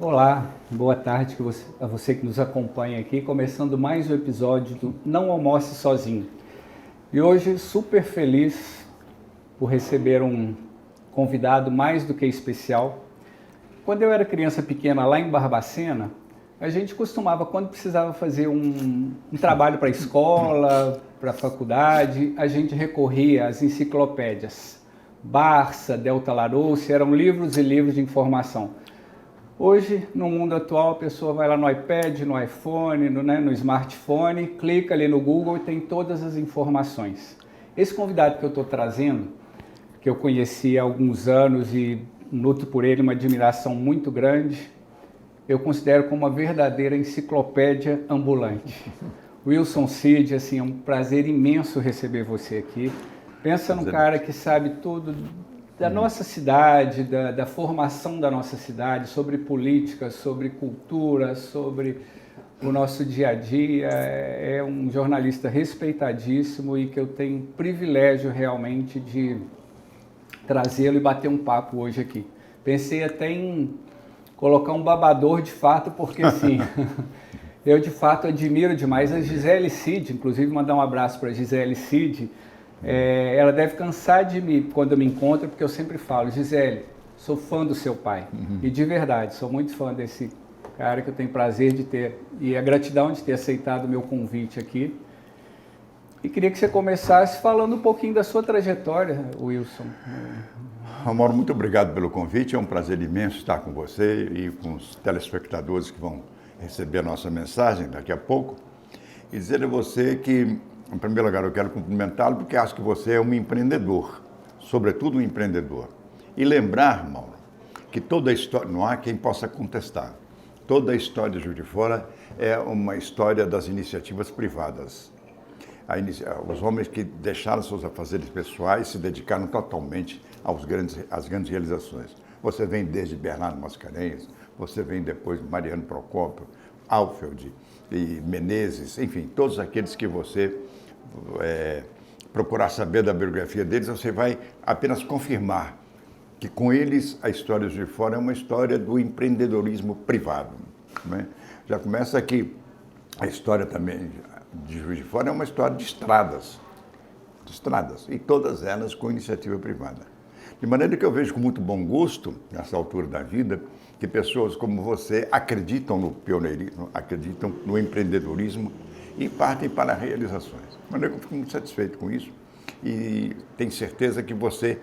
Olá, boa tarde a você que nos acompanha aqui, começando mais um episódio do Não Almoce Sozinho. E hoje super feliz por receber um convidado mais do que especial. Quando eu era criança pequena lá em Barbacena, a gente costumava, quando precisava fazer um trabalho para a escola, para a faculdade, a gente recorria às enciclopédias. Barça, Delta Larousse, eram livros e livros de informação. Hoje, no mundo atual, a pessoa vai lá no iPad, no iPhone, no smartphone, clica ali no Google e tem todas as informações. Esse convidado que eu estou trazendo, que eu conheci há alguns anos e nutro por ele uma admiração muito grande, eu considero como uma verdadeira enciclopédia ambulante. Wilson Cid, assim, é um prazer imenso receber você aqui. Pensa num cara que sabe tudo da nossa cidade, da formação da nossa cidade, sobre política, sobre cultura, sobre o nosso dia a dia. É um jornalista respeitadíssimo e que eu tenho privilégio realmente de trazê-lo e bater um papo hoje aqui. Pensei até em colocar um babador de fato, porque sim, eu de fato admiro demais a Gisele Cid, inclusive mandar um abraço para a Gisele Cid. Ela deve cansar de mim quando eu me encontro, porque eu sempre falo, Gisele, sou fã do seu pai. E de verdade, sou muito fã desse cara que eu tenho prazer de ter, e a gratidão de ter aceitado o meu convite aqui. E queria que você começasse falando um pouquinho da sua trajetória, Wilson. Mauro, muito obrigado pelo convite, é um prazer imenso estar com você e com os telespectadores que vão receber a nossa mensagem daqui a pouco. E dizer a você que, em primeiro lugar, eu quero cumprimentá-lo porque acho que você é um empreendedor, sobretudo um empreendedor. E lembrar, Mauro, que toda a história, não há quem possa contestar, toda a história de Juiz de Fora é uma história das iniciativas privadas. Os homens que deixaram seus afazeres pessoais se dedicaram totalmente às grandes realizações. Você vem desde Bernardo Mascarenhas, você vem depois de Mariano Procópio, Alfeld e Menezes, enfim, todos aqueles que você procurar saber da biografia deles, você vai apenas confirmar que com eles a história de Juiz de Fora é uma história do empreendedorismo privado. Né? Já começa aqui a história também de Juiz de Fora é uma história de estradas, e todas elas com iniciativa privada. De maneira que eu vejo com muito bom gosto, nessa altura da vida, que pessoas como você acreditam no pioneirismo, acreditam no empreendedorismo e partem para realizações. De maneira que eu fico muito satisfeito com isso e tenho certeza que você,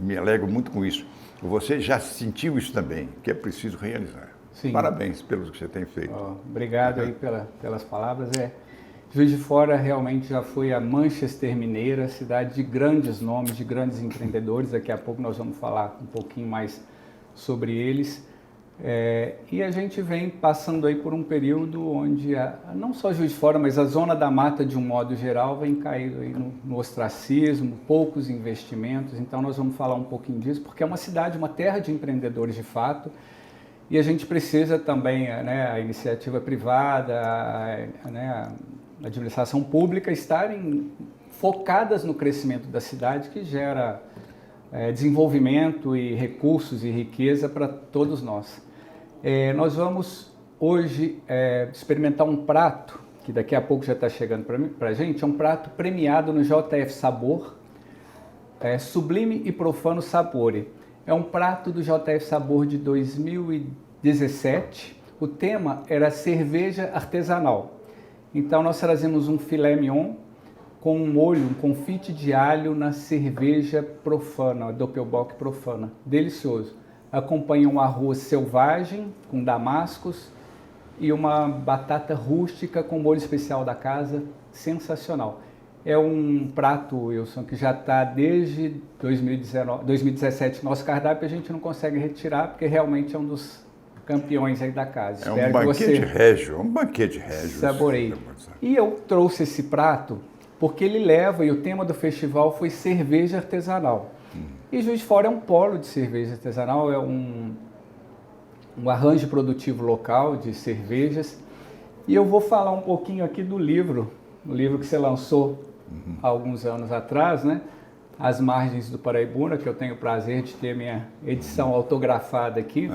me alegro muito com isso, você já sentiu isso também, que é preciso realizar. Sim. Parabéns pelo que você tem feito. Obrigado aí pelas palavras. Juiz de Fora realmente já foi a Manchester mineira, cidade de grandes nomes, de grandes empreendedores. Daqui a pouco nós vamos falar um pouquinho mais sobre eles. E a gente vem passando aí por um período onde não só Juiz de Fora, mas a Zona da Mata de um modo geral vem cair aí no ostracismo, poucos investimentos. Então nós vamos falar um pouquinho disso, porque é uma cidade, uma terra de empreendedores de fato. E a gente precisa também, a iniciativa privada, a administração pública estarem focadas no crescimento da cidade, que gera desenvolvimento e recursos e riqueza para todos nós. Nós vamos hoje experimentar um prato, que daqui a pouco já está chegando para a gente, é um prato premiado no JF Sabor, Sublime e Profano Sapore. É um prato do JF Sabor de 2017. O tema era cerveja artesanal. Então nós trazemos um filé mignon com um molho, um confite de alho na cerveja profana, a Doppelbock profana. Delicioso. Acompanha um arroz selvagem com damascos e uma batata rústica com molho especial da casa. Sensacional. É um prato, Wilson, que já está desde 2017 no nosso cardápio, a gente não consegue retirar, porque realmente é um dos campeões aí da casa. É um banquete régio, Saboreie. E eu trouxe esse prato porque ele leva, e o tema do festival foi cerveja artesanal. E Juiz de Fora é um polo de cerveja artesanal, é um arranjo produtivo local de cervejas. E eu vou falar um pouquinho aqui do livro, o livro que você lançou há alguns anos atrás, né? As Margens do Paraibuna, que eu tenho o prazer de ter minha edição autografada aqui.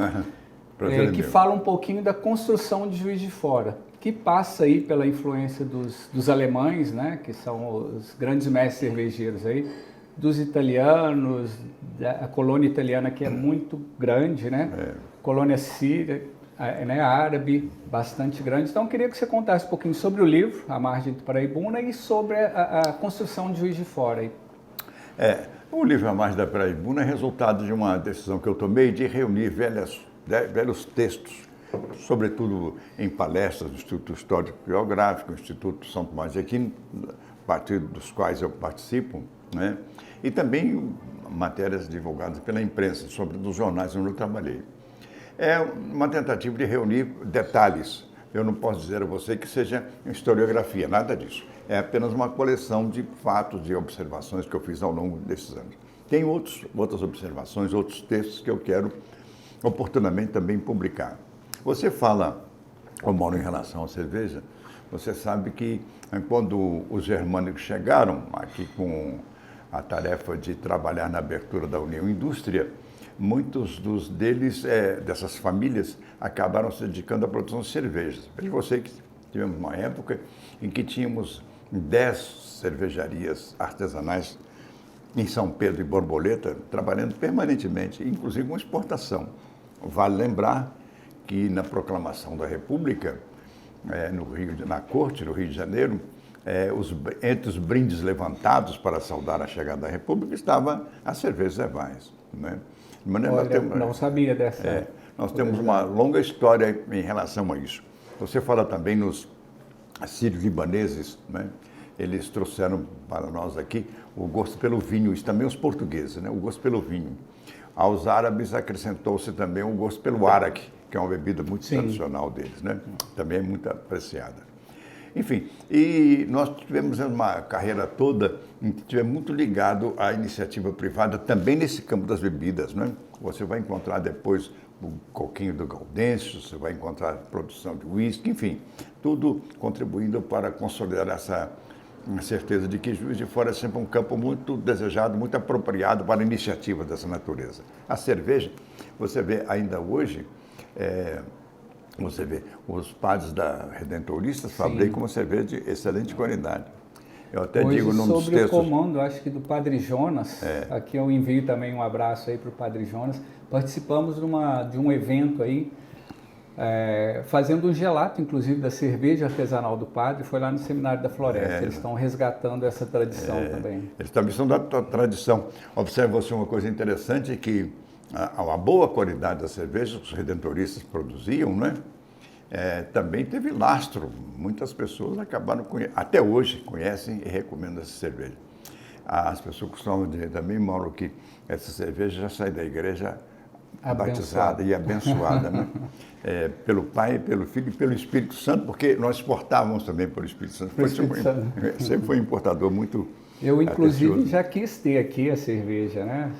Prazer é que meu. fala um pouquinho da construção de Juiz de Fora, que passa aí pela influência dos alemães, né, que são os grandes mestres cervejeiros aí, dos italianos, da colônia italiana que é muito grande, né, colônia síria, né, árabe, bastante grande. Então eu queria que você contasse um pouquinho sobre o livro, A Margem do Paraibuna, e sobre a construção de Juiz de Fora aí. O livro A Margem da Paraibuna é resultado de uma decisão que eu tomei de reunir velhos textos, sobretudo em palestras do Instituto Histórico e Geográfico, Instituto São Tomás de Aquino, partido dos quais eu participo, né? E também matérias divulgadas pela imprensa, sobre dos jornais onde eu trabalhei. É uma tentativa de reunir detalhes. Eu não posso dizer a você que seja historiografia, nada disso. É apenas uma coleção de fatos e observações que eu fiz ao longo desses anos. Tem outras observações, outros textos que eu quero oportunamente também publicar. Você fala, Mauro, em relação à cerveja, você sabe que quando os germânicos chegaram aqui com a tarefa de trabalhar na abertura da União Indústria, muitos deles, dessas famílias, acabaram se dedicando à produção de cervejas. Veja você que tivemos uma época em que tínhamos 10 cervejarias artesanais em São Pedro e Borboleta, trabalhando permanentemente, inclusive com exportação. Vale lembrar que na proclamação da República, na Corte do Rio de Janeiro, entre os brindes levantados para saudar a chegada da República estava a cerveja Zé Vaz, né? Olha, não sabia dessa. Nós temos uma longa história em relação a isso. Você fala também nos sírios-libaneses, né? Eles trouxeram para nós aqui o gosto pelo vinho, isso também os portugueses, né? O gosto pelo vinho. Aos árabes acrescentou-se também o gosto pelo araque, que é uma bebida muito tradicional deles, né? Também é muito apreciada. Enfim, e nós tivemos uma carreira toda em que tivemos muito ligado à iniciativa privada, também nesse campo das bebidas, né? Você vai encontrar depois o coquinho do Gaudêncio, você vai encontrar produção de uísque, enfim, tudo contribuindo para consolidar essa certeza de que Juiz de Fora é sempre um campo muito desejado, muito apropriado para iniciativas dessa natureza. A cerveja, você vê ainda hoje, você vê, os padres da Redentoristas fabricam uma cerveja de excelente qualidade. Eu até hoje, digo num dos sobre textos... o comando, acho que do Padre Jonas, aqui eu envio também um abraço aí para o Padre Jonas, participamos de um evento aí, fazendo um gelato, inclusive, da cerveja artesanal do Padre, foi lá no Seminário da Floresta. Eles estão resgatando essa tradição também. Eles também são da tradição. Observe você uma coisa interessante, que a boa qualidade da cerveja que os redentoristas produziam, né? Também teve lastro. Muitas pessoas acabaram, até hoje, conhecem e recomendam essa cerveja. As pessoas costumam dizer também, Mauro, que essa cerveja já sai da igreja batizada e abençoada, né? Pelo Pai, pelo Filho e pelo Espírito Santo, porque nós exportávamos também pelo Espírito Santo. Sempre foi um importador muito Eu, inclusive, atencioso. já quis ter aqui a cerveja, né?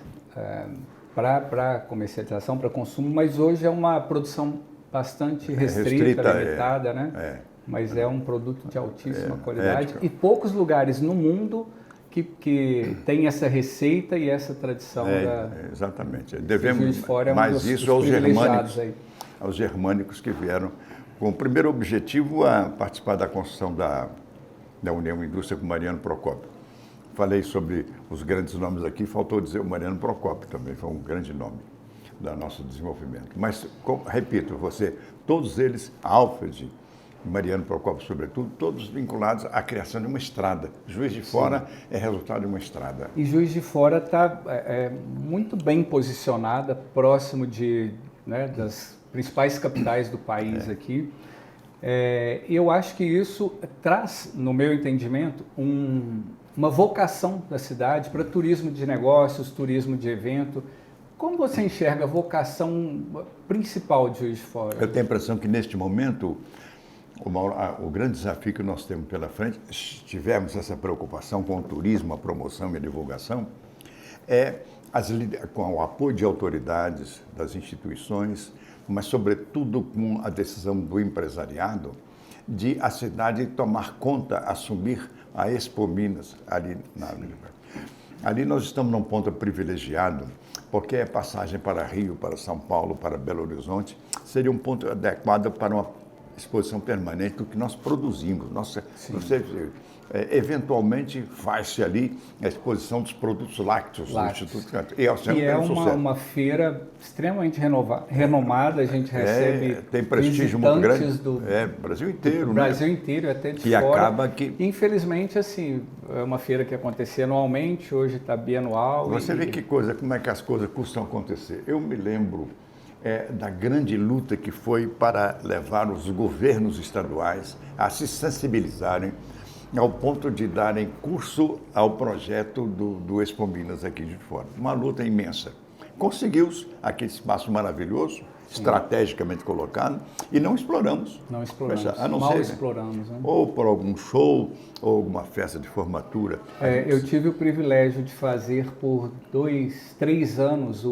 Para comercialização, para consumo, mas hoje é uma produção bastante restrita, limitada, né? Mas é um produto de altíssima qualidade e poucos lugares no mundo que tem essa receita e essa tradição. Exatamente. Devemos Fora mais isso aos germânicos que vieram com o primeiro objetivo a participar da construção da União Indústria com Mariano Procópio. Falei sobre os grandes nomes aqui, faltou dizer o Mariano Procópio também, foi um grande nome do nosso desenvolvimento. Mas, repito, todos eles, Alfred, Mariano Procópio sobretudo, todos vinculados à criação de uma estrada. Juiz de Fora é resultado de uma estrada. E Juiz de Fora está muito bem posicionada, próximo das principais capitais do país aqui. Eu acho que isso traz, no meu entendimento, uma vocação da cidade para turismo de negócios, turismo de evento. Como você enxerga a vocação principal de Juiz de Fora? Eu tenho a impressão que, neste momento, o grande desafio que nós temos pela frente, se tivermos essa preocupação com o turismo, a promoção e a divulgação, com o apoio de autoridades, das instituições, mas, sobretudo, com a decisão do empresariado, de a cidade tomar conta, assumir a Expo Minas, ali nós estamos num ponto privilegiado, porque é passagem para Rio, para São Paulo, para Belo Horizonte, seria um ponto adequado para uma exposição permanente do que nós produzimos. Eventualmente faz-se ali a exposição dos produtos lácteos do Instituto Cantor. E é uma feira extremamente renomada, a gente recebe tem prestígio muito grande do Brasil inteiro, Brasil inteiro, até de fora. Acaba que... Infelizmente, assim, é uma feira que acontecia anualmente, hoje está bianual. Você vê que coisa, como é que as coisas custam acontecer. Eu me lembro da grande luta que foi para levar os governos estaduais a se sensibilizarem ao ponto de darem curso ao projeto do Expo Minas aqui de fora. Uma luta imensa. Conseguiu-se aquele espaço maravilhoso, estrategicamente colocado, e não exploramos. Não exploramos, exploramos. Né? Ou por algum show, ou alguma festa de formatura. Eu tive o privilégio de fazer por 3 anos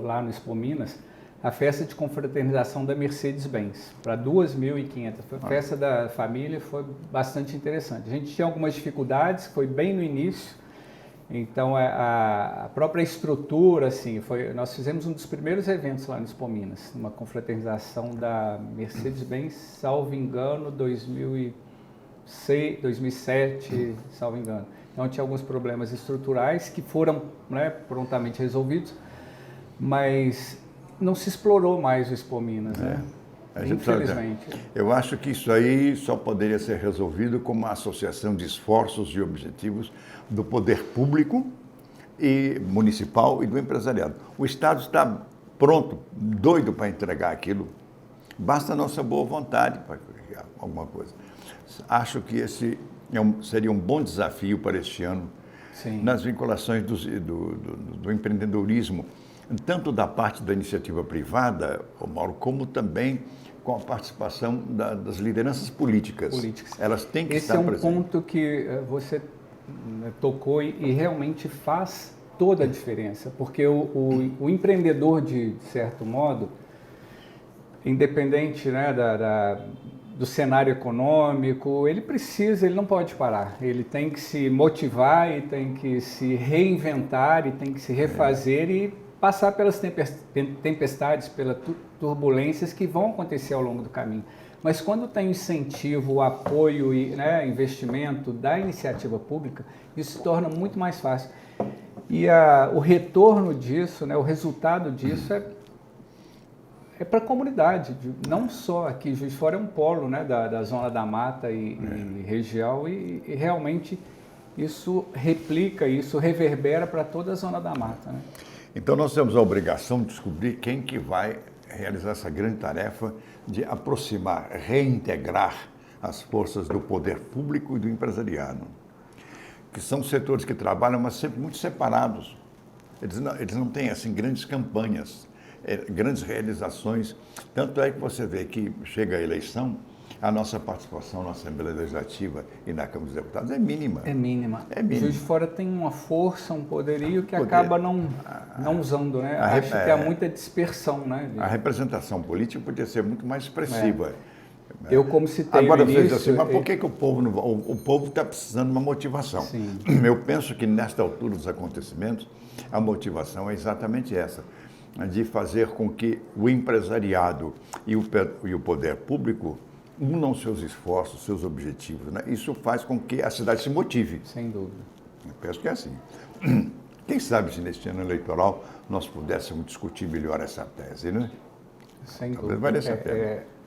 lá no Expo Minas a festa de confraternização da Mercedes-Benz, para 2.500. A festa da família foi bastante interessante. A gente tinha algumas dificuldades, foi bem no início, então a própria estrutura, assim, nós fizemos um dos primeiros eventos lá no Expo Minas, uma confraternização da Mercedes-Benz, salvo engano, 2006, 2007, salvo engano. Então tinha alguns problemas estruturais que foram, né, prontamente resolvidos, mas não se explorou mais o Expo Minas, né? Infelizmente. Eu acho que isso aí só poderia ser resolvido com uma associação de esforços e objetivos do poder público e municipal e do empresariado. O Estado está pronto, doido para entregar aquilo. Basta a nossa boa vontade para criar alguma coisa. Acho que esse seria um bom desafio para este ano. Sim. Nas vinculações do empreendedorismo, tanto da parte da iniciativa privada, Mauro, como também com a participação das lideranças políticas. Elas têm que estar presentes. Esse é um ponto que você tocou e realmente faz toda a diferença, porque o empreendedor, de certo modo, independente, né, do cenário econômico, ele não pode parar, ele tem que se motivar e tem que se reinventar e tem que se refazer e passar pelas tempestades, pelas turbulências que vão acontecer ao longo do caminho. Mas quando tem incentivo, apoio e, né, investimento da iniciativa pública, isso se torna muito mais fácil. E o retorno disso, né, o resultado disso é para a comunidade, não só aqui. Juiz de Fora é um polo, né, da Zona da Mata e região, e realmente isso replica, isso reverbera para toda a Zona da Mata, né? Então nós temos a obrigação de descobrir quem que vai realizar essa grande tarefa de aproximar, reintegrar as forças do poder público e do empresariado, que são setores que trabalham, mas sempre muito separados. Eles não têm assim grandes campanhas, grandes realizações. Tanto é que você vê que chega a eleição, a nossa participação na Assembleia Legislativa e na Câmara dos Deputados é mínima. É mínima. Juiz de Fora tem uma força, um poderio que acaba não usando, né? Acho que há muita dispersão, né? A representação política podia ser muito mais expressiva. Eu, como citei agora, no início... veja assim, mas por que o povo não... O povo está precisando de uma motivação. Sim. Eu penso que, nesta altura dos acontecimentos, a motivação é exatamente essa, de fazer com que o empresariado e o poder público unam seus esforços, seus objetivos, né? Isso faz com que a cidade se motive. Sem dúvida. Eu penso que é assim. Quem sabe se neste ano eleitoral nós pudéssemos discutir melhor essa tese, né? Sem dúvida.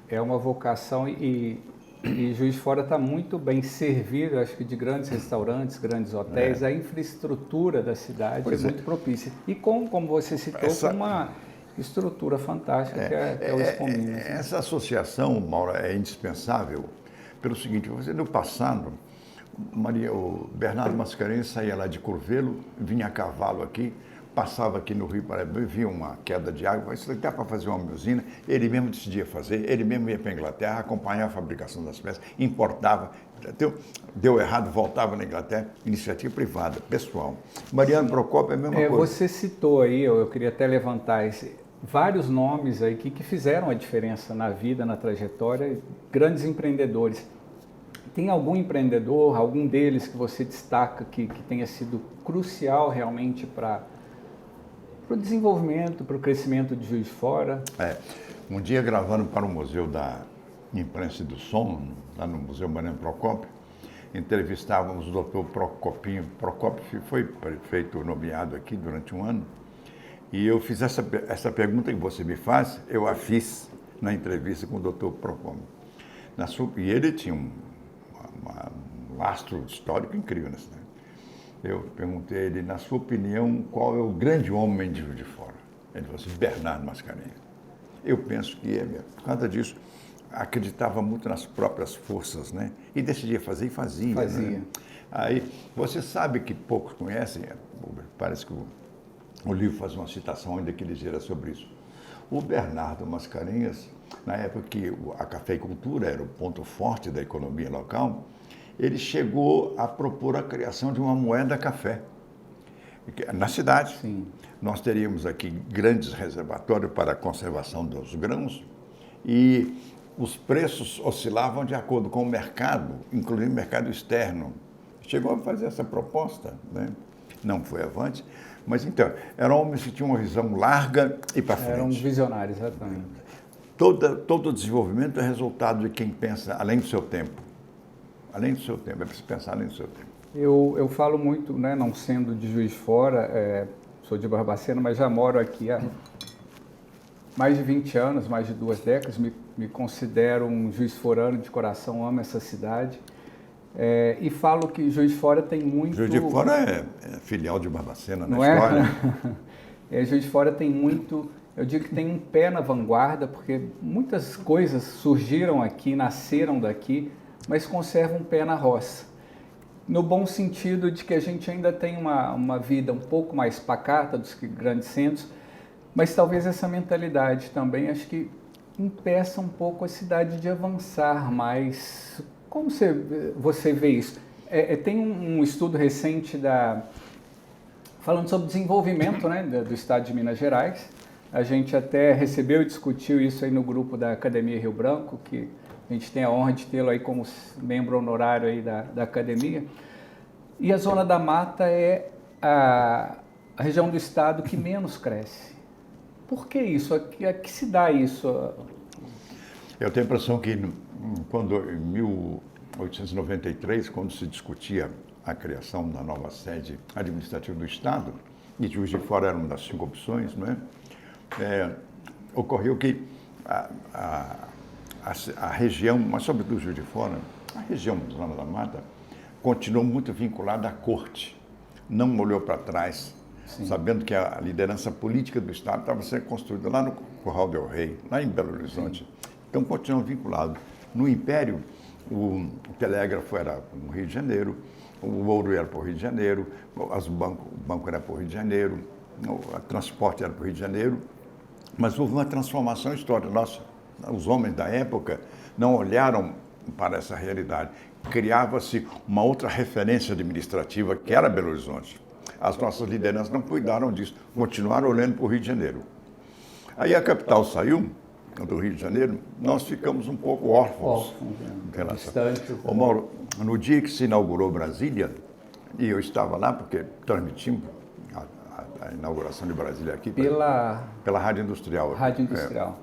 É uma vocação e Juiz de Fora está muito bem servido, acho que de grandes restaurantes, grandes hotéis. A infraestrutura da cidade é muito propícia. E como você citou, com uma estrutura fantástica que é o Expo Minas. Essa associação, Mauro, é indispensável pelo seguinte: no passado, o Bernardo Mascarenhas saía lá de Curvelo, vinha a cavalo aqui, passava aqui no Rio Paraíba, via uma queda de água, isso dá para fazer uma usina, ele mesmo decidia fazer, ele mesmo ia para a Inglaterra, acompanhava a fabricação das peças, importava, deu errado, voltava na Inglaterra, iniciativa privada, pessoal. Mariano Procópio é a mesma coisa. Você citou aí, eu queria até levantar vários nomes aí que fizeram a diferença na vida, na trajetória, grandes empreendedores. Tem algum empreendedor, algum deles que você destaca que tenha sido crucial realmente para o desenvolvimento, para o crescimento de Juiz de Fora? Um dia, gravando para o Museu da Imprensa e do Som, lá no Museu Mariano Procópio, entrevistávamos o doutor Procopinho. Procópio foi prefeito nomeado aqui durante um ano, e eu fiz essa pergunta que você me faz, eu a fiz na entrevista com o doutor Procópio. E ele tinha um lastro histórico incrível na cidade. Eu perguntei a ele, na sua opinião, qual é o grande homem de Juiz de Fora? Ele falou assim, Bernardo Mascarenhas. Eu penso que por causa disso, acreditava muito nas próprias forças, né? E decidia fazer e fazia. Né? Aí, você sabe que poucos conhecem, parece que o livro faz uma citação ainda que ligeira sobre isso. O Bernardo Mascarenhas, na época que a cafeicultura era o ponto forte da economia local, ele chegou a propor a criação de uma moeda café na cidade. Sim. Nós teríamos aqui grandes reservatórios para a conservação dos grãos e os preços oscilavam de acordo com o mercado, incluindo o mercado externo. Chegou a fazer essa proposta, né? Não foi avante, mas então, eram homens que tinham uma visão larga e para frente. Eram visionários, exatamente. Todo o desenvolvimento é resultado de quem pensa além do seu tempo. Além do seu tempo, é preciso pensar além do seu tempo. Eu falo muito, né, não sendo de Juiz de Fora, sou de Barbacena, mas já moro aqui há mais de 20 anos, mais de 2 décadas, me considero um juiz-forano de coração, amo essa cidade. E falo que Juiz de Fora tem muito... Juiz de Fora é filial de Barbacena na não história. Juiz de Fora tem muito... Eu digo que tem um pé na vanguarda, porque muitas coisas surgiram aqui, nasceram daqui, mas conservam um pé na roça. No bom sentido de que a gente ainda tem uma vida um pouco mais pacata dos que grandes centros, mas talvez essa mentalidade também, acho que impeça um pouco a cidade de avançar mais. Como você vê isso? Tem um estudo recente falando sobre desenvolvimento, né, do estado de Minas Gerais. A gente até recebeu e discutiu isso aí no grupo da Academia Rio Branco, que a gente tem a honra de tê-lo aí como membro honorário aí da academia. E a Zona da Mata é a região do estado que menos cresce. Por que isso? A que se dá isso? Eu tenho a impressão que em 1893, quando se discutia a criação da nova sede administrativa do estado, e Juiz de Fora era uma das 5 opções, não é? Ocorreu que a região, mas sobretudo Juiz de Fora, a região da Zona da Mata, continuou muito vinculada à corte. Não olhou para trás, sim, sabendo que a liderança política do Estado estava sendo construída lá no Curral del Rei, lá em Belo Horizonte. Sim. Então, continuou vinculado. No Império, o telégrafo era no Rio de Janeiro, o ouro era para o Rio de Janeiro, o banco era para o Rio de Janeiro, o transporte era para o Rio de Janeiro, mas houve uma transformação histórica. Os homens da época não olharam para essa realidade. Criava-se uma outra referência administrativa, que era Belo Horizonte. As nossas lideranças não cuidaram disso, continuaram olhando para o Rio de Janeiro. Aí a capital saiu do Rio de Janeiro, nós ficamos um pouco órfãos. Distante. Ô Mauro, no dia que se inaugurou Brasília, e eu estava lá porque transmitimos a inauguração de Brasília aqui pela Rádio Industrial. Rádio Industrial.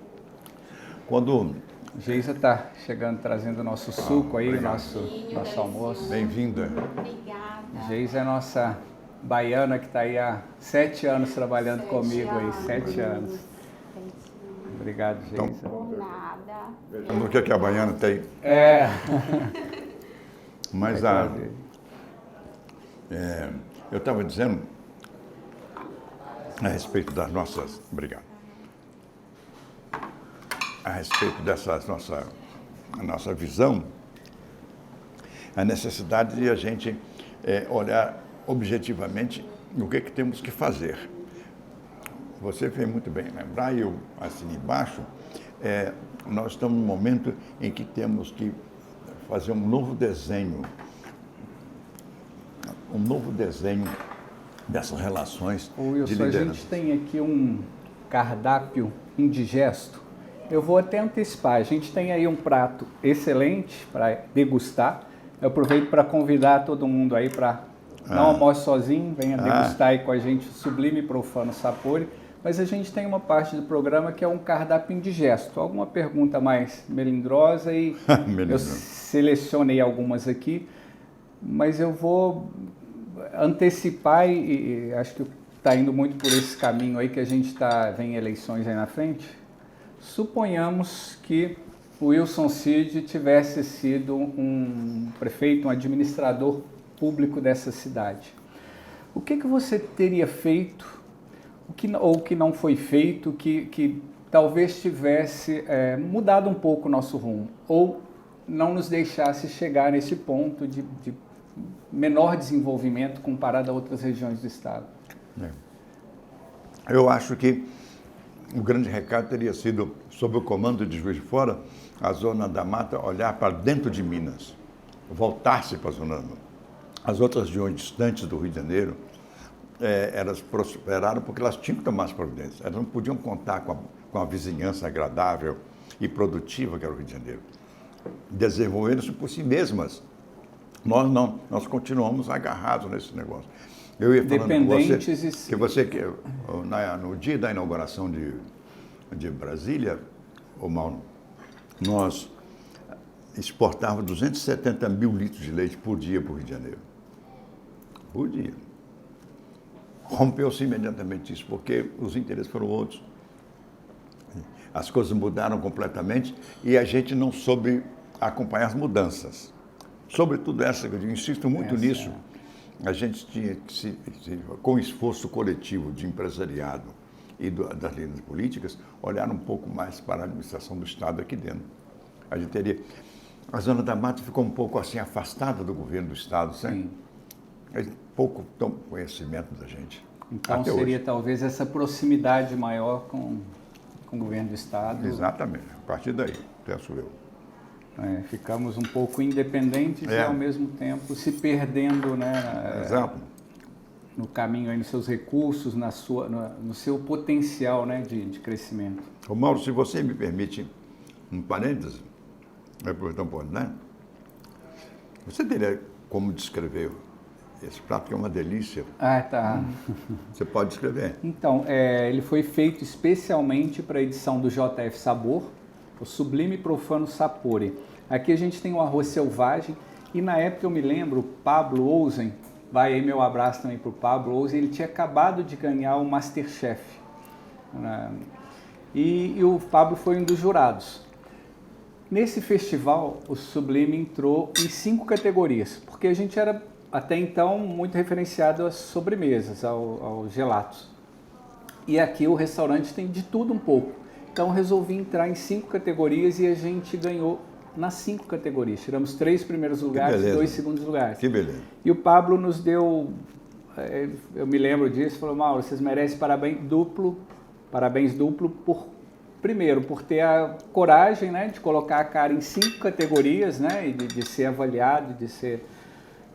Quando... Geisa está chegando, trazendo o nosso suco aí, nosso almoço. Bem-vinda. Obrigada. Geisa é nossa baiana que está aí há 7 anos trabalhando comigo aí, 7 anos. Obrigado, Geisa. Então, Por nada. no que a baiana tem. Mas eu estava dizendo a respeito das nossas... Obrigado. A respeito dessa nossa visão, a necessidade de a gente olhar objetivamente no que temos que fazer. Você fez muito bem lembrar, eu assino embaixo, nós estamos num momento em que temos que fazer um novo desenho dessas relações de liderança. A gente tem aqui um cardápio indigesto. Eu vou até antecipar, a gente tem aí um prato excelente para degustar. Eu aproveito para convidar todo mundo aí para não almoce sozinho, venha degustar aí com a gente o Sublime e Profano Sapori. mas a gente tem uma parte do programa que é um cardápio indigesto. Alguma pergunta mais melindrosa e eu selecionei algumas aqui, mas eu vou antecipar e acho que está indo muito por esse caminho aí que a gente vem eleições aí na frente. Suponhamos que o Wilson Cid tivesse sido um prefeito, um administrador público dessa cidade. O que você teria feito, ou que não foi feito, que talvez tivesse mudado um pouco o nosso rumo, ou não nos deixasse chegar nesse ponto de menor desenvolvimento comparado a outras regiões do estado? Eu acho que o grande recado teria sido, sob o comando de Juiz de Fora, a Zona da Mata olhar para dentro de Minas, voltar-se para a Zona. As outras regiões distantes do Rio de Janeiro, elas prosperaram porque elas tinham que tomar as providências. Elas não podiam contar com a vizinhança agradável e produtiva que era o Rio de Janeiro. Desenvolveram-se por si mesmas. Nós não, nós continuamos agarrados nesse negócio. Eu ia falando com você que no dia da inauguração de Brasília, Mauro, nós exportávamos 270 mil litros de leite por dia para o Rio de Janeiro. Por dia. Rompeu-se imediatamente isso, porque os interesses foram outros. As coisas mudaram completamente e a gente não soube acompanhar as mudanças. Sobretudo essa, que eu insisto muito nisso, a gente tinha que, com esforço coletivo de empresariado e das linhas políticas, olhar um pouco mais para a administração do Estado aqui dentro. A gente teria... A Zona da Mata ficou um pouco assim afastada do governo do Estado, certo? Pouco conhecimento da gente. Então até seria hoje. Talvez essa proximidade maior com o governo do Estado. Exatamente, a partir daí, penso eu. Ficamos um pouco independentes e ao mesmo tempo se perdendo, né, Exato. no caminho, aí, nos seus recursos, no seu potencial, né, de crescimento. Ô Mauro, se você me permite um parêntese, aproveitar um pouco, né? Você teria como descrever esse prato, que é uma delícia? Tá. Você pode descrever? Então, ele foi feito especialmente para a edição do JF Sabor, o Sublime Profano Sapore. Aqui a gente tem o arroz selvagem e na época eu me lembro, o Pablo Ousen, vai aí meu abraço também para o Pablo Ousen, ele tinha acabado de ganhar o Masterchef. E o Pablo foi um dos jurados. Nesse festival, o Sublime entrou em 5 categorias, porque a gente era até então muito referenciado às sobremesas, aos gelatos. E aqui o restaurante tem de tudo um pouco. Então resolvi entrar em 5 categorias e a gente ganhou nas 5 categorias. Tiramos 3 primeiros lugares e 2 segundos lugares. Que beleza. E o Pablo nos deu, eu me lembro disso, falou: Mauro, vocês merecem parabéns duplo por ter a coragem, né, de colocar a cara em 5 categorias, né, e de ser avaliado, de ser...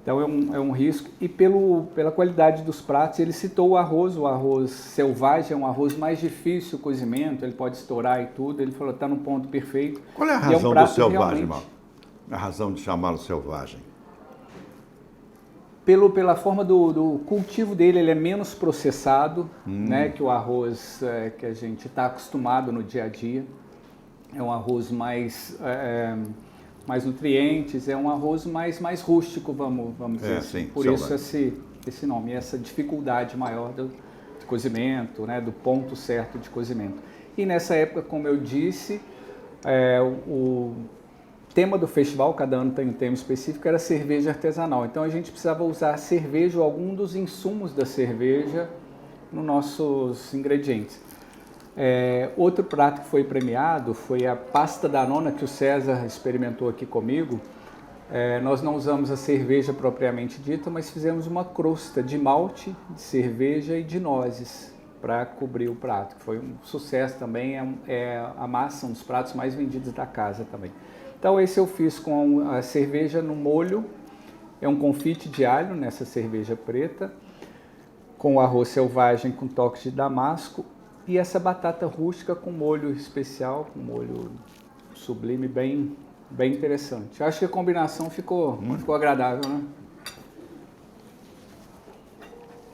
Então é um risco. E pela qualidade dos pratos, ele citou o arroz selvagem, é um arroz mais difícil o cozimento, ele pode estourar e tudo, ele falou, está no ponto perfeito. Qual é a razão do selvagem, Mauro? A razão de chamá-lo selvagem? Pela forma do cultivo dele, ele é menos processado, né, que o arroz que a gente está acostumado no dia a dia. É um arroz mais nutrientes, é um arroz mais rústico, vamos dizer assim. Sim, por selvagem. Isso esse nome, essa dificuldade maior de cozimento, né, do ponto certo de cozimento. E nessa época, como eu disse, o tema do festival, cada ano tem um tema específico, era cerveja artesanal. Então a gente precisava usar a cerveja ou algum dos insumos da cerveja nos nossos ingredientes. Outro prato que foi premiado foi a pasta Danona, que o César experimentou aqui comigo. Nós não usamos a cerveja propriamente dita, mas fizemos uma crosta de malte, de cerveja e de nozes para cobrir o prato, que foi um sucesso também, a massa, um dos pratos mais vendidos da casa também. Então esse eu fiz com a cerveja no molho, é um confite de alho nessa cerveja preta, com o arroz selvagem com toques de damasco e essa batata rústica com molho especial, com molho sublime, bem interessante. Acho que a combinação ficou agradável, né?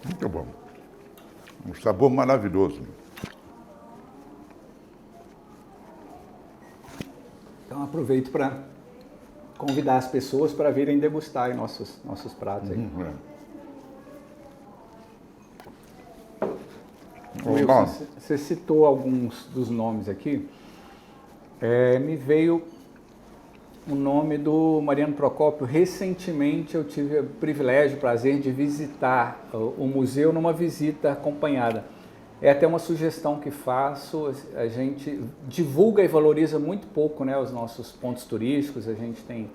Muito bom. Um sabor maravilhoso. Então aproveito para convidar as pessoas para virem degustar nossos pratos aí. Wilson, você citou alguns dos nomes aqui. Me veio o nome do Mariano Procópio. Recentemente eu tive o privilégio, o prazer de visitar o museu numa visita acompanhada. É até uma sugestão que faço, a gente divulga e valoriza muito pouco, né, os nossos pontos turísticos, a gente tem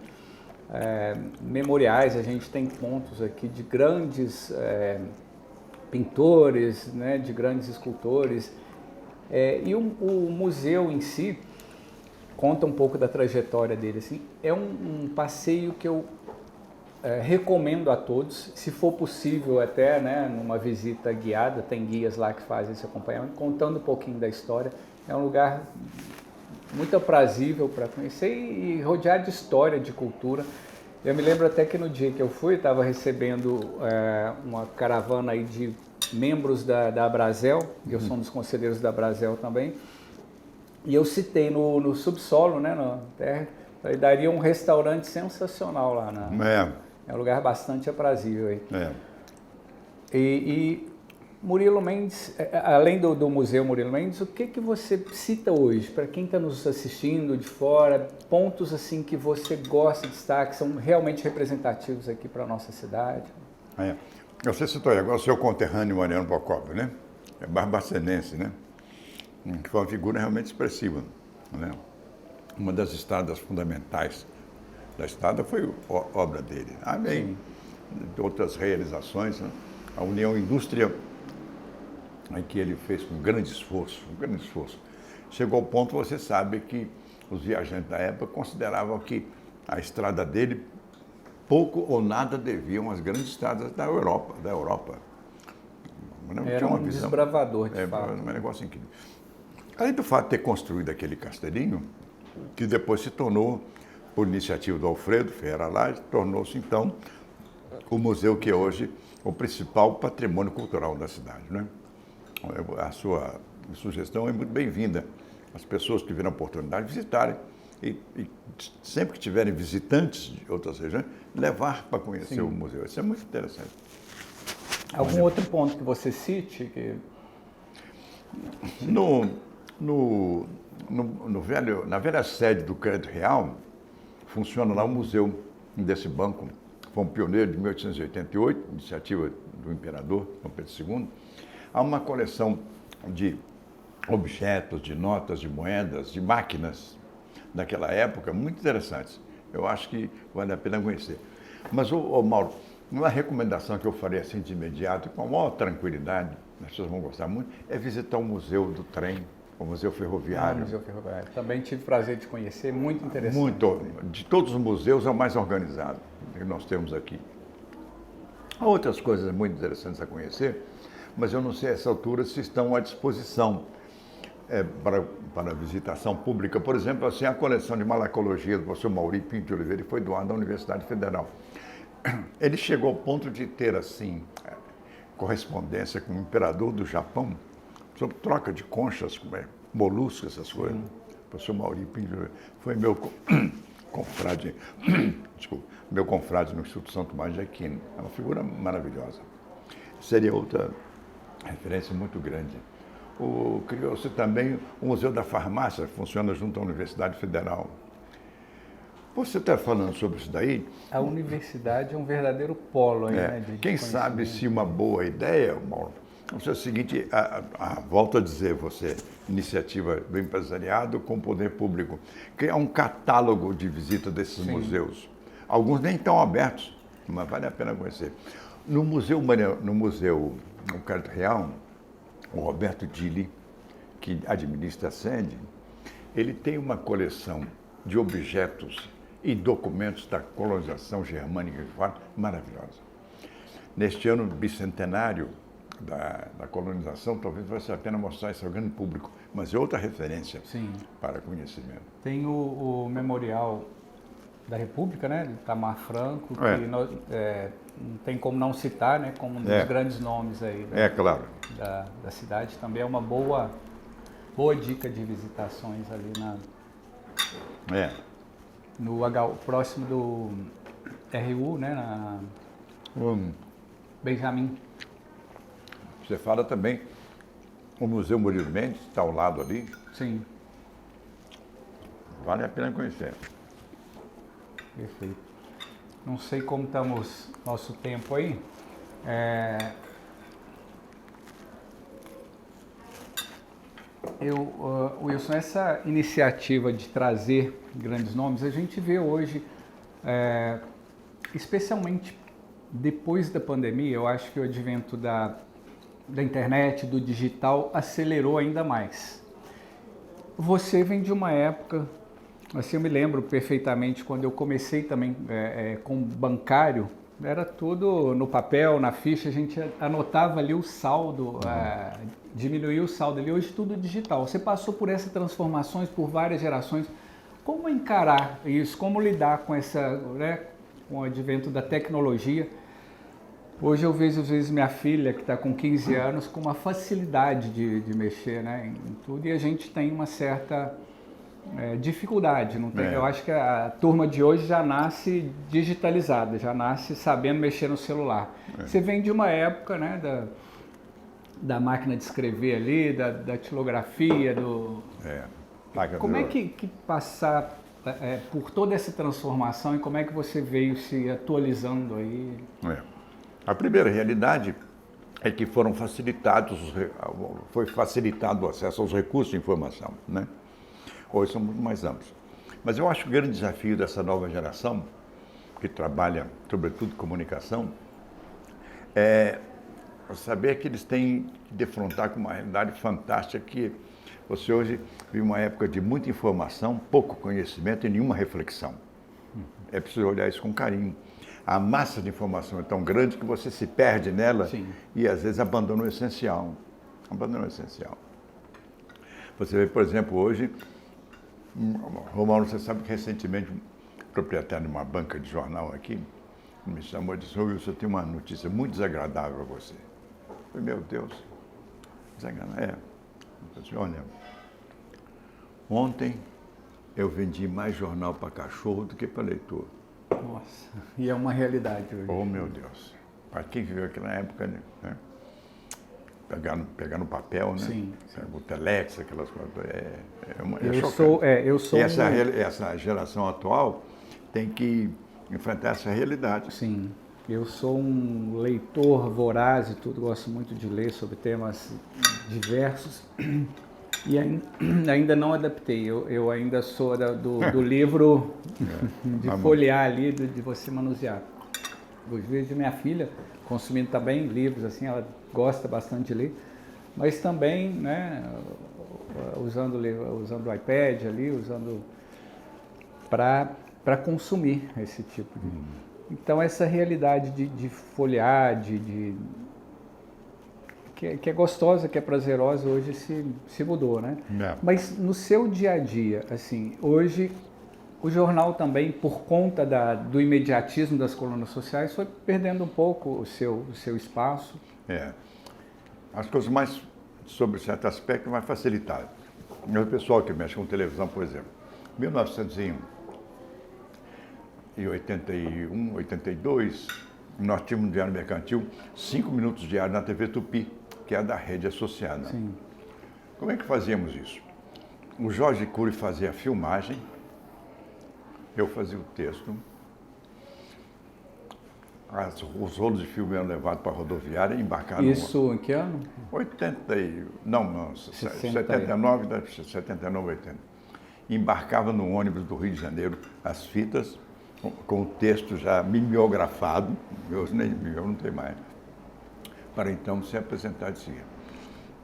memoriais, a gente tem pontos aqui de grandes pintores, né, de grandes escultores, e o museu em si conta um pouco da trajetória dele. Assim, é um passeio que eu recomendo a todos, se for possível até, né, numa visita guiada, tem guias lá que fazem esse acompanhamento, contando um pouquinho da história. É um lugar muito aprazível para conhecer e rodeado de história, de cultura. Eu me lembro até que no dia que eu fui, estava recebendo uma caravana aí de membros da Abrazel, eu sou um dos conselheiros da Abrazel também, e eu citei no subsolo, né, na terra, daria um restaurante sensacional lá. É um lugar bastante aprazível aí. E Murilo Mendes, além do Museu Murilo Mendes, o que você cita hoje, para quem está nos assistindo de fora, pontos assim que você gosta de destacar, que são realmente representativos aqui para a nossa cidade? Você citou aí agora o seu conterrâneo Mariano Procópio, né? É barbacenense, né? Que foi uma figura realmente expressiva, né? Uma das estradas fundamentais da estrada foi obra dele. Além de outras realizações, né? A União Indústria, em que ele fez com um grande esforço. Chegou ao ponto, você sabe, que os viajantes da época consideravam que a estrada dele pouco ou nada deviam às grandes estradas da Europa. Era um desbravador, de fato. Era um negócio incrível. Além do fato de ter construído aquele castelinho, que depois se tornou, por iniciativa do Alfredo Ferreira Lage, tornou-se então o museu que é hoje o principal patrimônio cultural da cidade, né? A sua sugestão é muito bem-vinda. As pessoas que tiveram a oportunidade de visitarem e sempre que tiverem visitantes de outras regiões, levar para conhecer o museu. Isso é muito interessante. Algum outro ponto que você cite? Na velha sede do Crédito Real, funciona lá o museu desse banco. Foi um pioneiro de 1888, iniciativa do imperador Dom Pedro II. Há uma coleção de objetos, de notas, de moedas, de máquinas daquela época, muito interessantes. Eu acho que vale a pena conhecer. Mas, Mauro, uma recomendação que eu faria assim de imediato, com a maior tranquilidade, as pessoas vão gostar muito, é visitar o Museu do Trem, o Museu Ferroviário. O Museu Ferroviário. Também tive o prazer de conhecer, muito interessante. Muito. De todos os museus, é o mais organizado que nós temos aqui. Há outras coisas muito interessantes a conhecer, mas eu não sei a essa altura se estão à disposição para visitação pública. Por exemplo, assim, a coleção de malacologia do professor Mauri Pinto de Oliveira foi doada à Universidade Federal. Ele chegou ao ponto de ter, assim, correspondência com o imperador do Japão sobre troca de conchas, moluscos, essas coisas. O professor Mauri Pinto de Oliveira foi meu confrade, meu confrade no Instituto São Tomás de Aquino. É uma figura maravilhosa. Seria outra referência muito grande. Criou-se também o Museu da Farmácia, que funciona junto à Universidade Federal. Você está falando sobre isso daí? A universidade é um verdadeiro polo, né? Quem sabe se uma boa ideia, Mauro, é o seguinte, volto a dizer você, iniciativa do empresariado com o poder público, criar um catálogo de visita desses museus. Alguns nem estão abertos, mas vale a pena conhecer. No Museu Crédito Real, o Roberto Dili, que administra a sede, ele tem uma coleção de objetos e documentos da colonização germânica maravilhosa. Neste ano bicentenário da colonização, talvez valha a pena mostrar isso ao grande público, mas é outra referência para conhecimento. Tem o Memorial da República, né, de Itamar Franco, que não tem como não citar, né, como um dos grandes nomes aí claro. da cidade. Também é uma boa dica de visitações ali próximo do RU, né, na Benjamin. Você fala também, o Museu Murilo Mendes está ao lado ali. Sim. Vale a pena conhecer. Perfeito. Não sei como estamos nosso tempo aí. Wilson, essa iniciativa de trazer grandes nomes, a gente vê hoje, especialmente depois da pandemia, eu acho que o advento da internet, do digital, acelerou ainda mais. Você vem de uma época, assim, eu me lembro perfeitamente quando eu comecei também com bancário, era tudo no papel, na ficha, a gente anotava ali o saldo, diminuía o saldo ali, hoje tudo digital. Você passou por essas transformações por várias gerações. Como encarar isso? Como lidar com com o advento da tecnologia? Hoje eu vejo, às vezes, minha filha, que está com 15 anos, com uma facilidade de mexer, né, em tudo, e a gente tem uma certa dificuldade. Não tem, Eu acho que a turma de hoje já nasce digitalizada, já nasce sabendo mexer no celular. Você vem de uma época, né, da máquina de escrever ali, da datilografia, Como é que passar por toda essa transformação e como é que você veio se atualizando aí? A primeira realidade é que foi facilitado o acesso aos recursos de informação, né? Hoje são muito mais amplos. Mas eu acho que o grande desafio dessa nova geração, que trabalha, sobretudo, comunicação, é saber que eles têm que defrontar com uma realidade fantástica que você hoje vive uma época de muita informação, pouco conhecimento e nenhuma reflexão. É preciso olhar isso com carinho. A massa de informação é tão grande que você se perde nela. Sim. E às vezes abandona o essencial. Você vê, por exemplo, hoje, Romualdo, você sabe que recentemente um proprietário de uma banca de jornal aqui me chamou e disse: Wilson, eu tenho uma notícia muito desagradável a você. Eu falei: meu Deus, desagradável. Eu disse: olha, ontem eu vendi mais jornal para cachorro do que para leitor. Nossa, e é uma realidade hoje. Oh, meu Deus. Para quem viveu aquela época, né? Pegar no papel, né? Sim. O telex, aquelas coisas. Eu sou e essa geração atual tem que enfrentar essa realidade. Sim. Eu sou um leitor voraz e tudo, gosto muito de ler sobre temas diversos. E ainda não adaptei, eu ainda sou do livro de folhear ali, de você manusear. Os vídeos de minha filha, consumindo também livros, assim, ela gosta bastante de ler, mas também, né, usando o iPad ali, para consumir esse tipo de... Então, essa realidade de folhear, que é gostosa, que é prazerosa, hoje se mudou, né? Mas no seu dia a dia, assim, hoje o jornal também, por conta do imediatismo das colunas sociais, foi perdendo um pouco o seu espaço. As coisas mais, sobre certo aspecto, mais facilitadas. O pessoal que mexe com televisão, por exemplo, 1981, 82, nós tínhamos um diário mercantil, 5 minutos diário na TV Tupi, que é da rede associada. Sim. Como é que fazíamos isso? O Jorge Cury fazia a filmagem, eu fazia o texto, os rolos de filme eram levados para a rodoviária e embarcaram... Isso em que ano? 79, 80. Embarcava no ônibus do Rio de Janeiro as fitas, com o texto já mimeografado, eu não tenho mais, para então se apresentar de seguida.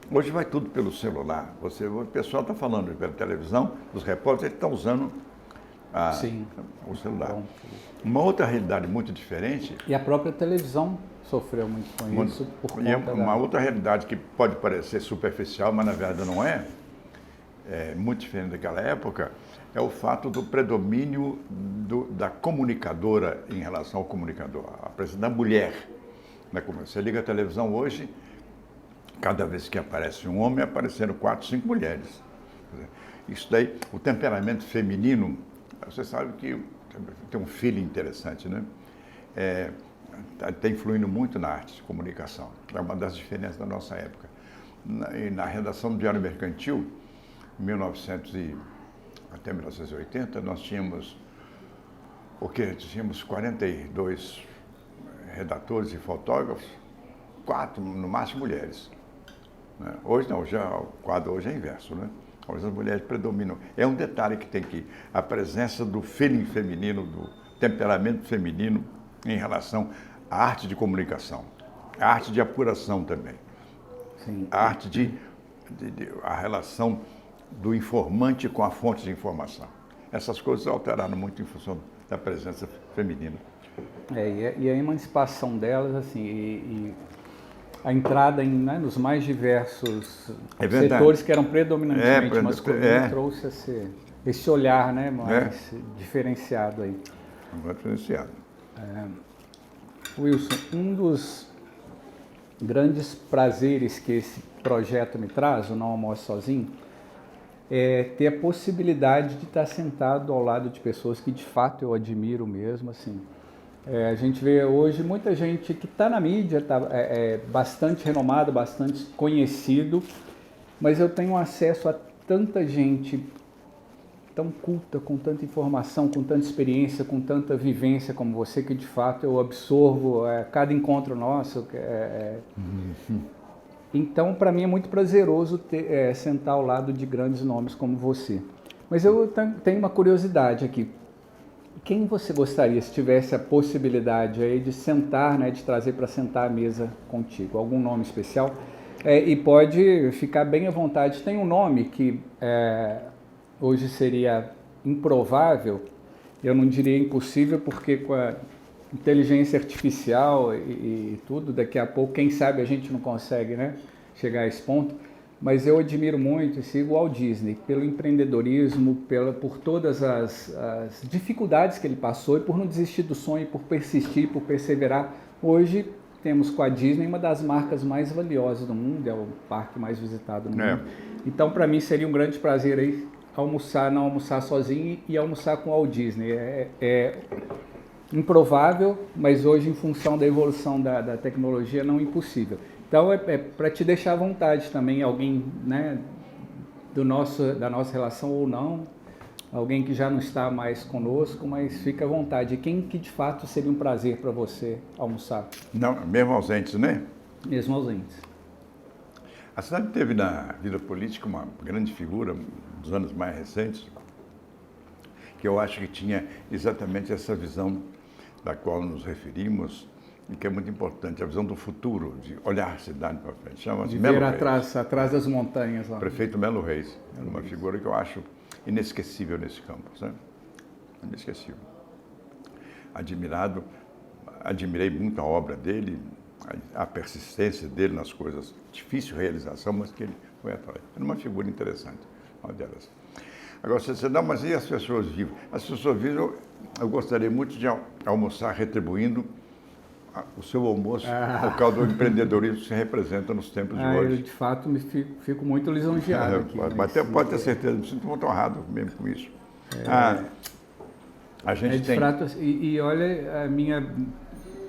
Hoje vai tudo pelo celular. O pessoal está falando pela televisão, os repórteres estão usando o celular. Bom. Uma outra realidade muito diferente... E a própria televisão sofreu muito com isso. Uma outra realidade que pode parecer superficial, mas na verdade não é muito diferente daquela época, é o fato do predomínio da comunicadora em relação ao comunicador, a presença da mulher. Você liga a televisão hoje, cada vez que aparece um homem, apareceram 4, 5 mulheres. Isso daí, o temperamento feminino Você sabe que tem um feeling interessante, né? Está influindo muito na arte de comunicação. É uma das diferenças da nossa época. Na redação do Diário Mercantil, em 1900 até 1980, nós tínhamos, tínhamos 42 redatores e fotógrafos, 4, no máximo, mulheres. Né? Hoje não, o quadro hoje é inverso, né? Hoje as mulheres predominam. É um detalhe que tem que a presença do feeling feminino, do temperamento feminino em relação à arte de comunicação, a arte de apuração também. Sim. A arte a relação do informante com a fonte de essas coisas alteraram muito em função da presença feminina. E a emancipação delas, assim, e a entrada nos mais diversos setores que eram predominantemente masculinos trouxe esse olhar, né, mais diferenciado aí. Mais diferenciado. Wilson, um dos grandes prazeres que esse projeto me traz, o Não Almoce Sozinho, é ter a possibilidade de estar sentado ao lado de pessoas que de fato eu admiro mesmo, assim. A gente vê hoje muita gente que está na mídia, bastante renomado, bastante conhecido, mas eu tenho acesso a tanta gente tão culta, com tanta informação, com tanta experiência, com tanta vivência como você, que de fato eu absorvo cada encontro nosso. Então, para mim é muito prazeroso sentar ao lado de grandes nomes como você. Mas eu tenho uma curiosidade aqui. Quem você gostaria, se tivesse a possibilidade aí de sentar, né, de trazer para sentar à mesa contigo? Algum nome especial? E pode ficar bem à vontade. Tem um nome que hoje seria improvável, eu não diria impossível, porque com a inteligência artificial e tudo, daqui a pouco, quem sabe a gente não consegue, né, chegar a esse ponto. Mas eu admiro muito e sigo o Walt Disney pelo empreendedorismo, por todas as dificuldades que ele passou e por não desistir do sonho, por persistir, por perseverar. Hoje temos com a Disney uma das marcas mais valiosas do mundo, é o parque mais visitado no mundo. Então, para mim, seria um grande prazer aí não almoçar sozinho e almoçar com o Walt Disney. É improvável, mas hoje, em função da evolução da tecnologia, não impossível. Então, para te deixar à vontade também, alguém, né, da nossa relação ou não, alguém que já não está mais conosco, mas fica à vontade. Quem que de fato seria um prazer para você almoçar? Não, mesmo ausentes, né? Mesmo ausentes. A cidade teve na vida política uma grande figura dos anos mais recentes, que eu acho que tinha exatamente essa visão da qual nos referimos, e que é muito importante, a visão do futuro, de olhar a cidade para frente. Chama-se Melo Reis. Atrás das montanhas lá. Prefeito Melo Reis. É uma figura que eu acho inesquecível nesse campo, sabe? Inesquecível. Admirei muito a obra dele, a persistência dele nas coisas, difícil realização, mas que ele foi atrás. Era uma figura interessante, uma delas. Agora, você dá, mas e as pessoas vivas? As pessoas vivas, eu gostaria muito de almoçar retribuindo o seu almoço por causa do empreendedorismo que você representa nos tempos de hoje. Eu, de fato, fico muito lisonjeado aqui. Pode ter certeza, me sinto muito honrado mesmo com isso. A gente tem... E olha a minha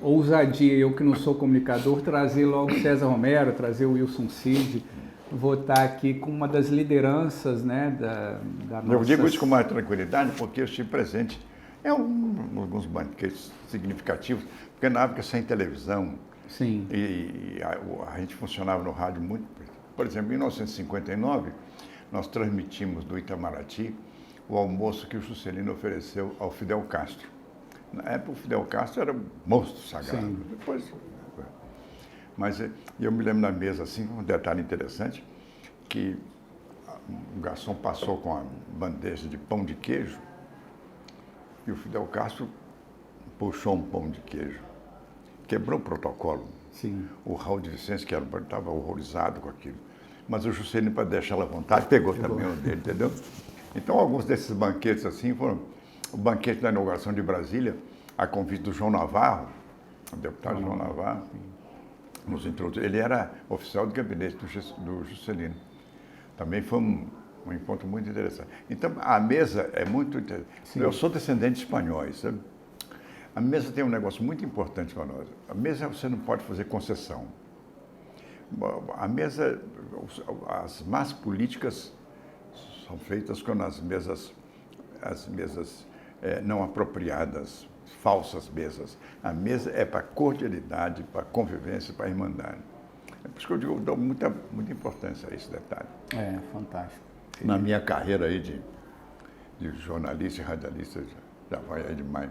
ousadia, eu que não sou comunicador, trazer logo César Romero, trazer o Wilson Cid, vou estar aqui com uma das lideranças, né, da nossa... Eu digo isso com mais tranquilidade, porque eu estive presente em alguns banquetes significativos, porque na época sem televisão, sim, e a gente funcionava no rádio muito. Por exemplo, em 1959, nós transmitimos do Itamaraty o almoço que o Juscelino ofereceu ao Fidel Castro. Na época, o Fidel Castro era um monstro sagrado. Sim. Depois, mas eu me lembro na mesa, assim, um detalhe interessante, que o garçom passou com a bandeja de pão de queijo e o Fidel Castro puxou um pão de queijo. Quebrou o protocolo. Sim. O Raul de Vicente, que estava horrorizado com aquilo. Mas o Juscelino, para deixá-lo à vontade, pegou também o dele, entendeu? Então, alguns desses banquetes assim foram... O banquete da inauguração de Brasília, a convite do João Navarro, o deputado João Navarro, nos introduziu. Ele era oficial de gabinete do Juscelino. Também foi Um encontro muito interessante. Então, a mesa é muito interessante. Eu sou descendente de espanhóis, sabe? A mesa tem um negócio muito importante para nós. A mesa você não pode fazer concessão. A mesa, as más políticas são feitas quando as mesas não apropriadas, falsas mesas. A mesa é para cordialidade, para convivência, para irmandade. É por isso que eu digo, eu dou muita importância a esse detalhe. É, fantástico. Na minha carreira aí de jornalista e radialista, já vai aí de mais...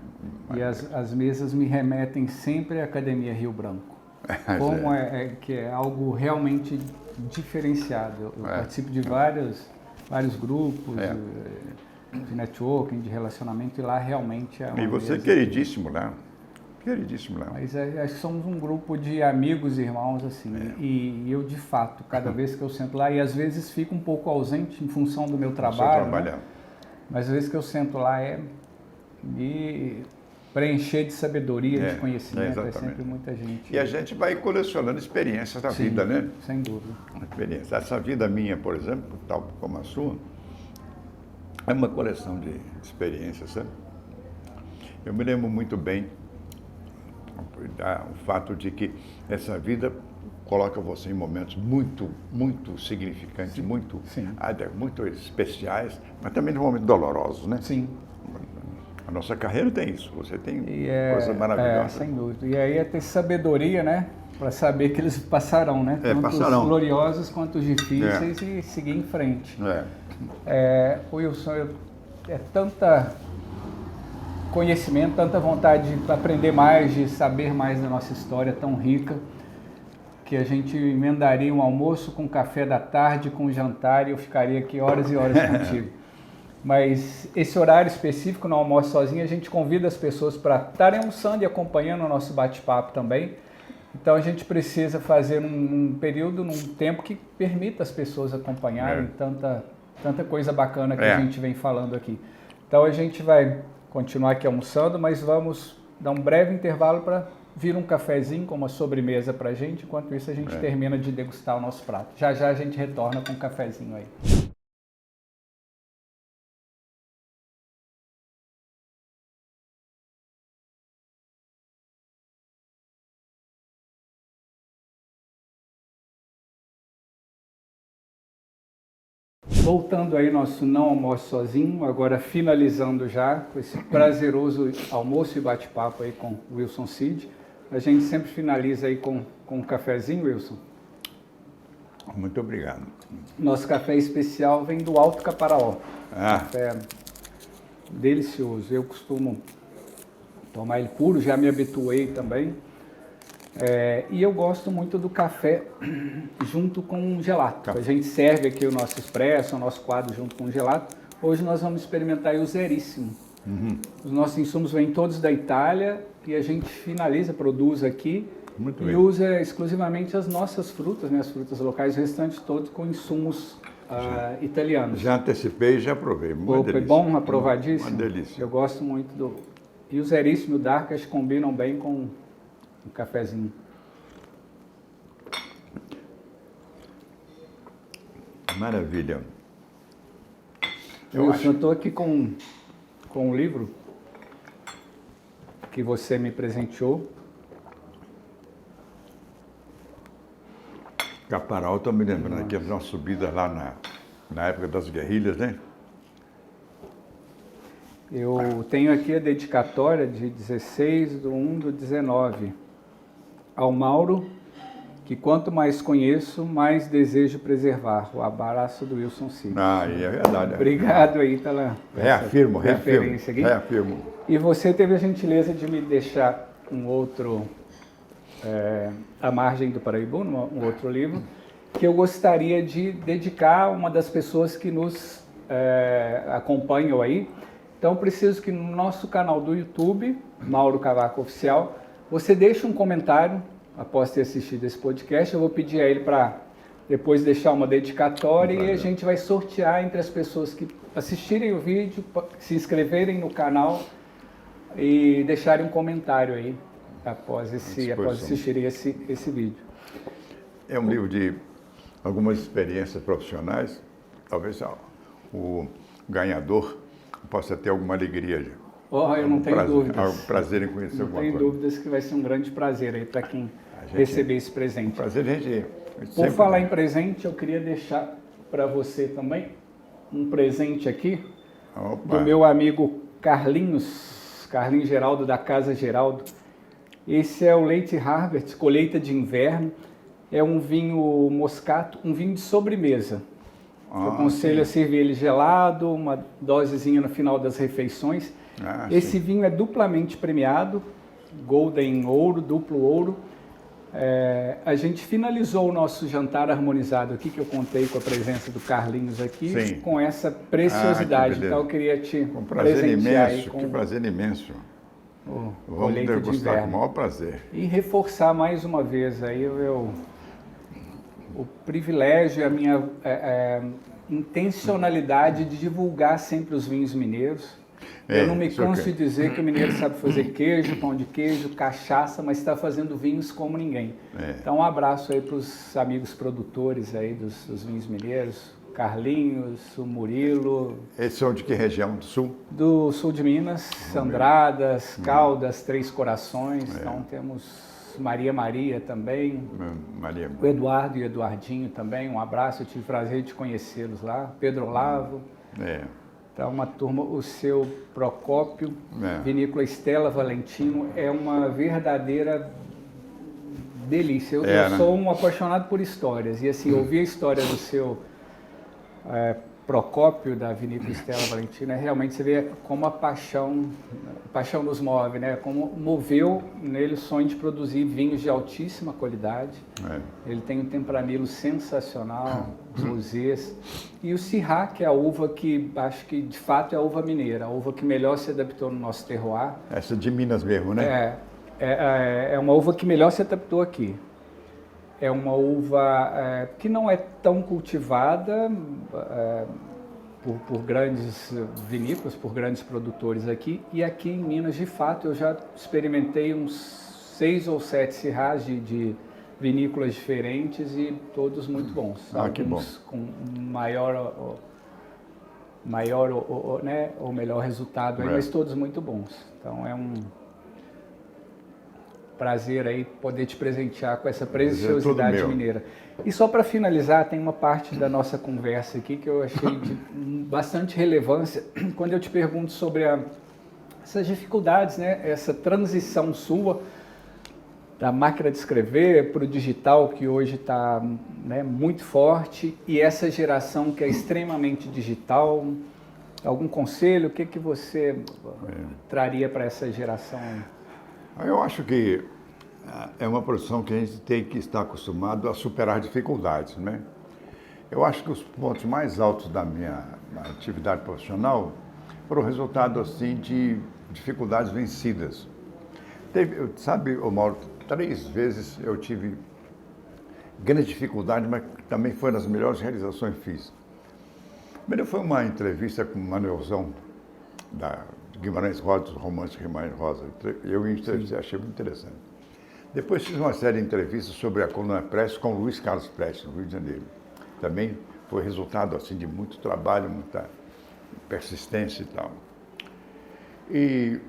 E as mesas me remetem sempre à Academia Rio Branco. Como que é algo realmente diferenciado. Eu participo de vários grupos de networking, de relacionamento, e lá realmente é uma E você é mesa queridíssimo lá. Queridíssimo lá. Mas acho que somos um grupo de amigos e irmãos, assim, e eu, de fato, cada vez que eu sento lá, e às vezes fico um pouco ausente em função do meu trabalho, né? Mas às vezes que eu sento lá é me preencher de sabedoria, de conhecimento, é sempre muita gente. E a gente vai colecionando experiências da vida, né? Sem dúvida. Experiência. Essa vida minha, por exemplo, tal como a sua, é uma coleção de experiências, sabe? Eu me lembro muito bem o fato de que essa vida coloca você em momentos muito, muito significantes, muito especiais, mas também em momentos dolorosos, né? Sim. A nossa carreira tem isso, você tem coisas maravilhosas. Sem dúvida. E aí é ter sabedoria, né? Para saber que eles passarão, né? Tanto os gloriosos quanto os difíceis e seguir em frente. Wilson, é tanta conhecimento, tanta vontade de aprender mais, de saber mais da nossa história tão rica, que a gente emendaria um almoço com café da tarde, com jantar, e eu ficaria aqui horas e horas contigo. Mas esse horário específico, no Almoço Sozinho, a gente convida as pessoas para estarem almoçando e acompanhando o nosso bate-papo também. Então a gente precisa fazer num período, num tempo que permita as pessoas acompanharem tanta coisa bacana que a gente vem falando aqui. Então a gente vai continuar aqui almoçando, mas vamos dar um breve intervalo para vir um cafezinho com uma sobremesa para a gente. Enquanto isso a gente termina de degustar o nosso prato. Já já a gente retorna com um cafezinho aí. Voltando aí nosso Não Almoço Sozinho, agora finalizando já com esse prazeroso almoço e bate-papo aí com o Wilson Cid. A gente sempre finaliza aí com um cafezinho, Wilson. Muito obrigado. Nosso café especial vem do Alto Caparaó. Café delicioso. Eu costumo tomar ele puro, já me habituei também. E eu gosto muito do café junto com um gelato. A gente serve aqui o nosso expresso, o nosso quadro junto com um gelato. Hoje nós vamos experimentar o Zeríssimo. Os nossos insumos vêm todos da Itália e a gente produz aqui e usa exclusivamente as nossas frutas, né, as frutas locais, o restante todos com insumos italianos. Já antecipei e já provei. Foi bom, aprovadíssimo? Uma delícia. Eu gosto muito do... E o Zeríssimo e o Darkas combinam bem com um cafezinho. Maravilha. Eu estou aqui com um livro que você me presenteou. Caparaó, estou me lembrando aqui das nossas subidas lá na época das guerrilhas, né? Eu tenho aqui a dedicatória de 16/1/19 ao Mauro, que quanto mais conheço, mais desejo preservar. O abraço do Wilson Cid. É verdade. Obrigado aí pela reafirmo. referência aqui. Reafirmo. E você teve a gentileza de me deixar um outro, A Margem do Paraíba, um outro livro, que eu gostaria de dedicar a uma das pessoas que nos acompanham aí. Então, preciso que no nosso canal do YouTube, Mauro Cavaco Oficial, você deixe um comentário após ter assistido esse podcast. Eu vou pedir a ele para depois deixar uma dedicatória e a gente vai sortear entre as pessoas que assistirem o vídeo, se inscreverem no canal e deixarem um comentário aí após assistirem esse vídeo. É um livro de algumas experiências profissionais, talvez o ganhador possa ter alguma alegria. Eu não tenho dúvidas. Prazer em conhecer alguma coisa. Não tenho dúvidas que vai ser um grande prazer aí para quem receber esse presente. Prazer, gente. Por falar em presente, eu queria deixar para você também um presente aqui do meu amigo Carlinhos Geraldo, da Casa Geraldo. Esse é o Late Harvest, colheita de inverno. É um vinho moscato, um vinho de sobremesa. Eu aconselho a servir ele gelado, uma dosezinha no final das refeições. Esse vinho é duplamente premiado, Golden Ouro, duplo ouro. A gente finalizou o nosso jantar harmonizado aqui, que eu contei com a presença do Carlinhos aqui, Sim. com essa preciosidade. Então eu queria te com prazer presentear imenso, aí com que prazer imenso. Vamos colheita de degustar com o inverno. maior prazer. E reforçar mais uma vez aí o privilégio e a minha intencionalidade de divulgar sempre os vinhos mineiros. Eu não me canso de dizer que o mineiro sabe fazer queijo, pão de queijo, cachaça, mas está fazendo vinhos como ninguém. Então um abraço aí para os amigos produtores aí dos vinhos mineiros, Carlinhos, o Murilo. Eles são de que região? Do sul? Do sul de Minas, Andradas, Caldas, Três Corações. Então temos Maria também. Maria. O Eduardo e o Eduardinho também, um abraço, eu tive o prazer de conhecê-los lá. Pedro Olavo. Então, uma turma, o seu Procópio, Vinícola Estela Valentino, é uma verdadeira delícia. Eu sou um apaixonado por histórias, e assim, ouvir a história do seu Procópio, da Vinícola Estela Valentino, realmente você vê como a paixão nos move, né? Como moveu nele o sonho de produzir vinhos de altíssima qualidade. Ele tem um tempranillo sensacional, rosés. E o Syrah, que é a uva que acho que de fato é a uva mineira, a uva que melhor se adaptou no nosso terroir. Essa de Minas mesmo, né? É uma uva que melhor se adaptou aqui. É uma uva que não é tão cultivada por grandes vinícolas, por grandes produtores aqui. E aqui em Minas, de fato, eu já experimentei uns 6 ou 7 Syrahs de vinícolas diferentes e todos muito bons. Que bom. Com maior ou melhor resultado, aí, mas todos muito bons. Então é um prazer aí poder te presentear com essa preciosidade mineira. E só para finalizar, tem uma parte da nossa conversa aqui que eu achei de bastante relevância, quando eu te pergunto sobre essas dificuldades, né? Essa transição sua da máquina de escrever para o digital, que hoje está muito forte, e essa geração que é extremamente digital. Algum conselho? O que você traria para essa geração? Eu acho que é uma profissão que a gente tem que estar acostumado a superar dificuldades, né? Eu acho que os pontos mais altos da minha atividade profissional foram resultado, assim, de dificuldades vencidas. Sabe, Mauro, 3 vezes eu tive grande dificuldade, mas também foi nas melhores realizações que fiz. Primeiro foi uma entrevista com o Manuelzão, de Guimarães Rosa, dos romances de Guimarães Rosa. Eu entrevistei, achei muito interessante. Depois fiz uma série de entrevistas sobre a coluna Prestes com o Luiz Carlos Prestes, no Rio de Janeiro. Também foi resultado assim, de muito trabalho, muita persistência e tal. E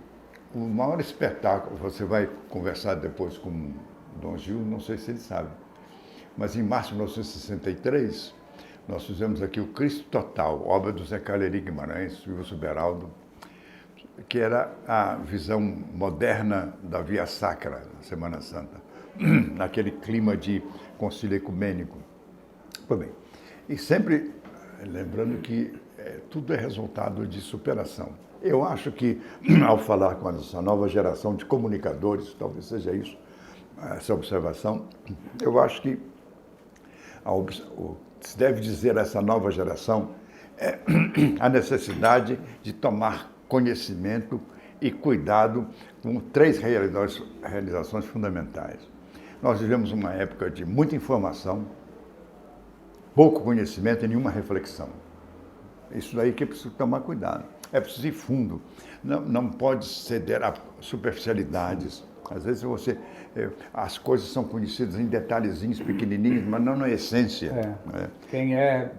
o maior espetáculo, você vai conversar depois com o Dom Gil, não sei se ele sabe, mas em março de 1963, nós fizemos aqui o Cristo Total, obra do Zé Caleri Guimarães, Wilson Beraldo, que era a visão moderna da Via Sacra, na Semana Santa, naquele clima de concílio ecumênico. Pois bem, e sempre lembrando que tudo é resultado de superação. Eu acho que, ao falar com essa nova geração de comunicadores, talvez seja isso, essa observação, eu acho que se deve dizer a essa nova geração a necessidade de tomar conhecimento e cuidado com 3 realizações fundamentais. Nós vivemos uma época de muita informação, pouco conhecimento e nenhuma reflexão. Isso daí que é preciso tomar cuidado. É preciso ir fundo. Não pode ceder a superficialidades. Às vezes as coisas são conhecidas em detalhezinhos pequenininhos, mas não na essência. Quem é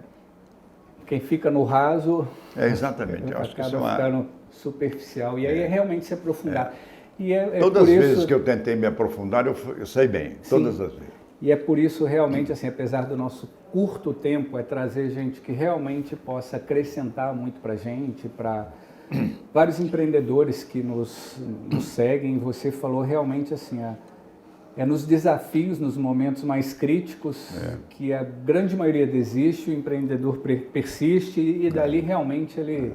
quem fica no raso Exatamente. Eu acho que isso é acaba uma... ficando superficial. E aí é realmente se aprofundar. E Todas por as vezes isso, que eu tentei me aprofundar, eu sei bem. Todas as vezes. e é por isso realmente, assim, apesar do nosso curto tempo, é trazer gente que realmente possa acrescentar muito para a gente, para vários empreendedores que nos seguem. Você falou realmente assim, é nos desafios, nos momentos mais críticos, que a grande maioria desiste, o empreendedor persiste e dali realmente ele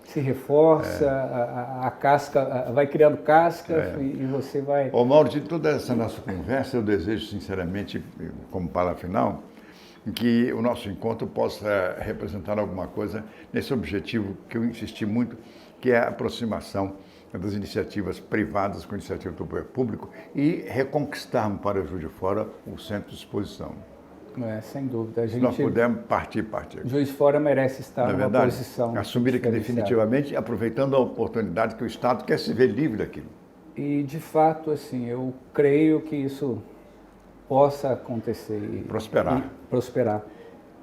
se reforça, a casca, vai criando casca e você vai... Ô Mauro, de toda essa nossa conversa, eu desejo sinceramente, como palavra final, que o nosso encontro possa representar alguma coisa nesse objetivo que eu insisti muito, que é a aproximação das iniciativas privadas com a iniciativa do poder público e reconquistarmos para Juiz de Fora o centro de exposição. Sem dúvida. Se nós pudermos partir. Juiz de Fora merece estar numa posição assumir aqui definitivamente, aproveitando a oportunidade que o Estado quer se ver livre daquilo. E, de fato, assim, eu creio que isso possa acontecer. E prosperar.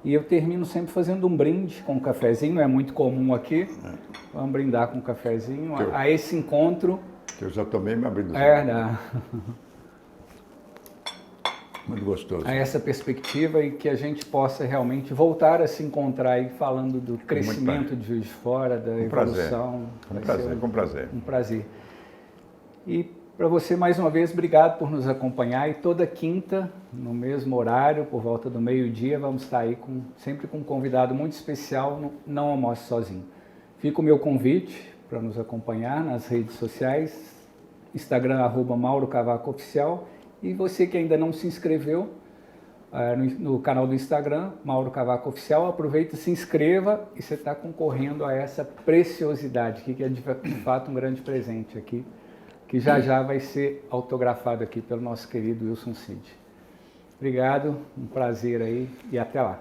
E eu termino sempre fazendo um brinde com um cafezinho, é muito comum aqui. Vamos brindar com um cafezinho a esse encontro. Que eu já tomei minha brindada. Muito gostoso. A essa perspectiva e que a gente possa realmente voltar a se encontrar aí falando do crescimento de Juiz de Fora, da evolução. Com prazer. Um prazer. E para você, mais uma vez, obrigado por nos acompanhar. E toda quinta, no mesmo horário, por volta do meio-dia, vamos estar aí sempre com um convidado muito especial no Não Almoce Sozinho. Fica o meu convite para nos acompanhar nas redes sociais, Instagram, @MauroCavacoOficial. E você que ainda não se inscreveu no canal do Instagram, Mauro Cavaco Oficial, aproveita, se inscreva e você está concorrendo a essa preciosidade aqui, que é de fato um grande presente aqui, que já vai ser autografado aqui pelo nosso querido Wilson Cid. Obrigado, um prazer aí e até lá.